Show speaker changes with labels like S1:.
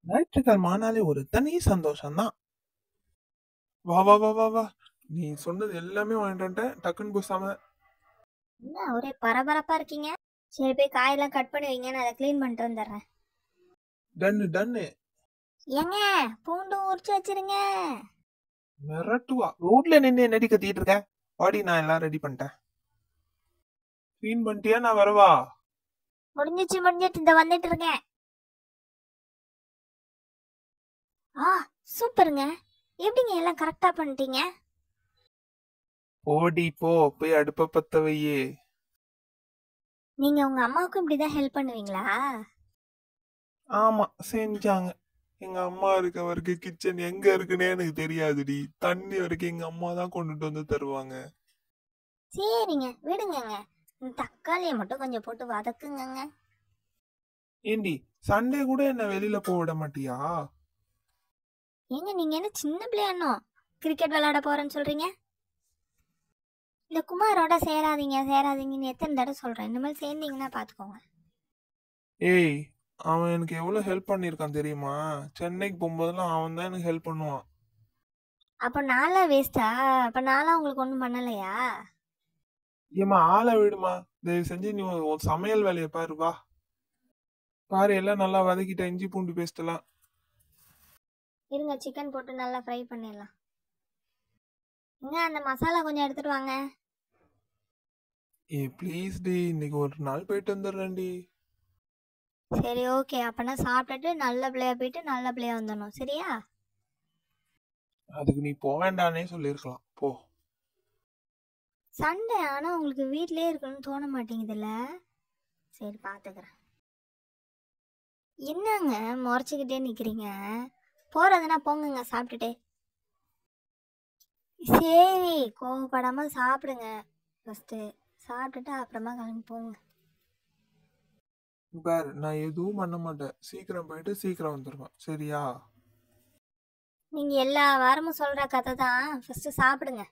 S1: ஞாயிற்றுக்கிழமை ஆனாலே ஒரு தனி சந்தோஷம் தான். வா வா வா வா வா, நீ சொன்னது எல்லாமே வாங்கிட்டு வந்துட்டேன். டக்குன்னு பேசாம.
S2: என்ன ஒரே பரபரப்பா இருக்கீங்க? சரி போய் காயெல்லாம் கட் பண்ணி வைங்க, நான் அதை க்ளீன் பண்ணிட்டு வந்துடுறேன்.
S1: டன்னு டன்னு.
S2: ஏங்க பூண்டு உரிச்சு வச்சிருங்க.
S1: மிரட்டுவா. ரோட்ல நின்று என்னடி கத்திட்டு இருக்க? பாடி, நான் எல்லாம் ரெடி பண்ணிட்டேன். க்ளீன் பண்ணிட்டியா? நான் வரவா?
S2: முடிஞ்சிச்சு இந்த வந்துட்டு இருக்கேன். ஆ சூப்பருங்க. எப்படிங்க எல்லாம் கரெக்டா பண்ணிட்டீங்க?
S1: போடி போ, போய் அடுப்ப பத்த வையே.
S2: நீங்க உங்க அம்மாவுக்கும் இப்படிதான் ஹெல்ப் பண்ணுவீங்களா?
S1: ஆமா, செஞ்சாங்க. எங்க அம்மா இருக்க வரைக்கும் கிச்சன் எங்க இருக்குன்னே எனக்கு தெரியாதுடி. தண்ணி வரைக்கும் எங்க அம்மா தான் கொண்டுட்டு வந்து தருவாங்க.
S2: சரிங்க விடுங்கங்க. இந்த தக்காளியை மட்டும் கொஞ்சம் போட்டு வதக்குங்கங்க.
S1: ஏண்டி, சண்டே கூட என்ன வெளியில போக விட மாட்டியா?
S2: ஏங்க நீங்க என்ன சின்ன பிள்ளையானோ கிரிக்கெட் விளையாட போறேன்னு சொல்றீங்க? இந்த குமாரோட சேராதீங்கன்னு எத்தனை தடவை சொல்றேன். இந்த மாதிரி சேர்ந்தீங்கன்னா பாத்துக்கோங்க.
S1: ஏய், அவன் எனக்கு எவ்வளவு ஹெல்ப் பண்ணிருக்கான் தெரியுமா? சென்னைக்கு போகும்போதெல்லாம் அவன் தான் எனக்கு ஹெல்ப் பண்ணுவான்.
S2: அப்ப நான்லாம் வேஸ்டா? அப்ப நான்லாம் உங்களுக்கு ஒண்ணும் பண்ணலையா?
S1: ஏமா, ஆளை விடுமா. தயவு செஞ்சு நீ உன் சமையல் வேலையை பாரு. வா பாரு, எல்லாம் நல்லா வதக்கிட்ட. இஞ்சி பூண்டு பேஸ்ட் எல்லாம்.
S2: இருங்க சிக்கன் போட்டு நல்லா ஃப்ரை பண்ணிடலாம். இங்க அந்த மசாலா கொஞ்சம் எடுத்துட்டு வாங்க.
S1: ஏ ப்ளீஸ் டி, இன்னைக்கு ஒரு நாள் போயிட்டு வந்துடுறேன்டி.
S2: சரி ஓகே, அப்பனா சாப்பிட்டுட்டு நல்ல பிள்ளையா போயிட்டு நல்ல பிள்ளையா வந்துடணும், சரியா?
S1: அதுக்கு நீ போவேண்டானே சொல்லியிருக்கலாம். போ.
S2: சண்டே ஆனா உங்களுக்கு வீட்லயே இருக்கணும்னு தோண மாட்டேங்குதுல்ல? சரி பாத்துக்கிறேன். என்னங்க முறைச்சுக்கிட்டே நிக்கிறீங்க? போறதுன்னா போங்கங்க சாப்பிட்டுட்டே. சரி கோவப்படாம சாப்பிடுங்க. ஃபர்ஸ்ட் சாப்பிட்டுட்டு அப்புறமா கிளம்பி போங்க.
S1: பாரு, நான் எதுவும் பண்ண மாட்டேன். சீக்கிரம் போயிட்டு சீக்கிரம் வந்துருவேன், சரியா?
S2: நீங்க எல்லா வாரமும் சொல்ற கதை தான். ஃபர்ஸ்ட் சாப்பிடுங்க.